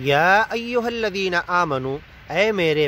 یا ایھا الذین آمنو، اے میرے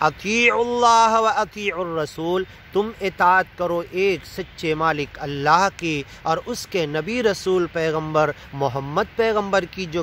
اطیعوا اللہ و اطیعوا الرسول، تم اطاعت کرو ایک سچے مالک اللہ کی اور اس کے نبی رسول پیغمبر محمد پیغمبر کی، جو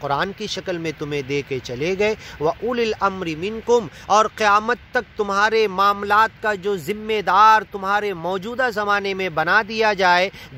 قرآن کی شکل میں تمہیں دے کے چلے گئے، وَأُولِي الْأَمْرِ مِنْكُمْ، اور قیامت تک تمہارے معاملات کا جو ذمہ دار تمہارے موجودہ زمانے میں بنا دیا جائے،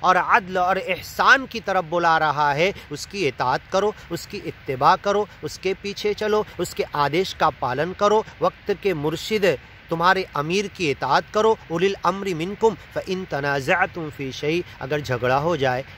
اور عدل اور احسان کی طرف بلا رہا ہے، اس کی اطاعت کرو، اس کی اتباع کرو، اس کے پیچھے چلو، اس کے آدیش کا پالن کرو، وقت کے مرشد تمہارے امیر کی اطاعت کرو۔ اولی الامر منکم فإن تنازعتم فی شیء، اگر جھگڑا ہو جائے،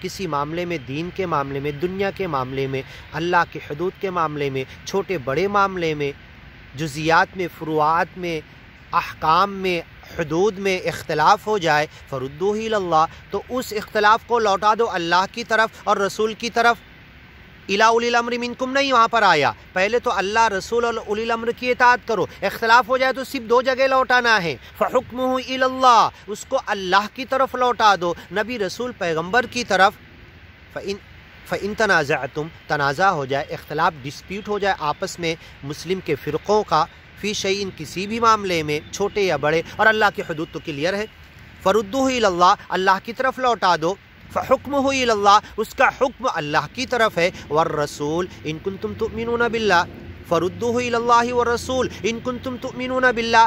کسی معاملے میں، دین کے معاملے میں، دنیا کے معاملے میں، اللہ کی حدود کے معاملے میں، چھوٹے بڑے معاملے میں، جزیات میں، فروعات میں، احکام میں، حدود میں اختلاف ہو جائے، فردوہ الی اللہ، تو اس اختلاف کو لوٹا دو اللہ کی طرف اور رسول کی طرف۔ الی اولی الامر منکم نہیں وہاں پر آیا، پہلے تو اللہ رسول اور اولی الامر کی اطاعت کرو، اختلاف ہو جائے تو صرف دو جگہ لوٹانا ہے، فحکمہ الی اللہ، اس کو اللہ کی طرف لوٹا دو، نبی رسول پیغمبر کی طرف۔ فإن تنازعتم، تنازع ہو جائے، اختلاف، ڈسپیوٹ ہو جائے آپس میں مسلم کے فرقوں کا، فی شیء، کسی بھی معاملے میں، چھوٹے یا بڑے، اور اللہ کی حدود تو کلیئر ہے، فردوہ الی اللہ، اللہ کی طرف لوٹا دو، فحکمہ الی اللہ، اس کا حکم اللہ کی طرف ہے، والرسول ان کنتم تؤمنون باللہ، فردوہ الی اللہ والرسول ان کنتم تؤمنون باللہ،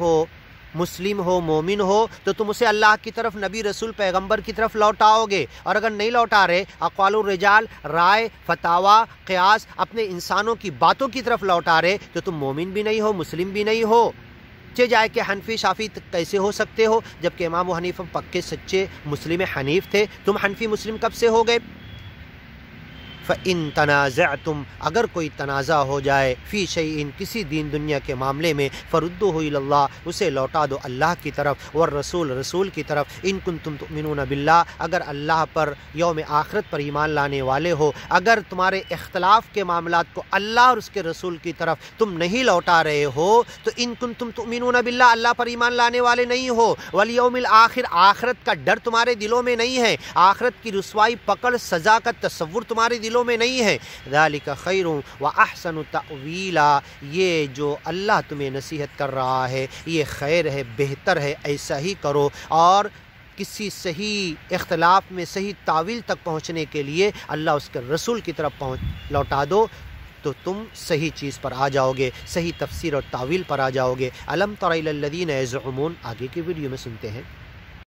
ہو، مسلم ہو، مومن ہو، تو تم اسے اللہ کی طرف، نبی رسول پیغمبر کی طرف لوٹاؤ گے، اور اگر نہیں لوٹا رہے، اقوال الرجال، رائے، فتاوی، قیاس، اپنے انسانوں کی باتوں کی طرف لوٹا رہے، تو تم مومن بھی نہیں ہو، مسلم بھی نہیں ہو۔ جائے کہ حنفی شافعی کیسے ہو سکتے ہو جبکہ امام ابو حنیفہ پکے سچے مسلم حنیف تھے، تم حنفی مسلم کب سے ہو گئے؟ فَإِن تَنَازَعْتُمْ، اگر کوئی تنازع ہو جائے، فی شیء، کسی دین دنیا کے معاملے میں، فردوہ الی اللہ، اسے لوٹا دو اللہ کی طرف، والرسول، رسول کی طرف، ان کنتم تؤمنون باللہ، اگر اللہ پر، یوم آخرت پر ایمان لانے والے ہو، اگر تمہارے اختلاف کے معاملات کو اللہ اور اس کے رسول کی طرف تم نہیں لوٹا رہے ہو، تو ان کنتم تؤمنون باللہ، اللہ پر ایمان لانے والے نہیں ہو، والیوم الآخر، آخرت کا ڈر تمہارے دلوں میں نہیں ہے، آخرت کی رسوائی، پکڑ، سزا کا تصور تمہارے دلوں میں نہیں ہے، ذالک خیر واحسن تأویلا، یہ جو اللہ تمہیں نصیحت کر رہا ہے یہ خیر ہے، بہتر ہے، ایسا ہی کرو، اور کسی صحیح اختلاف میں صحیح تعویل تک پہنچنے کے لیے اللہ اس کے رسول کی طرف لوٹا دو، تو تم صحیح چیز پر آ جاؤ گے، صحیح تفسیر اور تعویل پر آ جاؤ گے۔ الم تر الی الذین یزعمون، آگے کی ویڈیو میں سنتے ہیں۔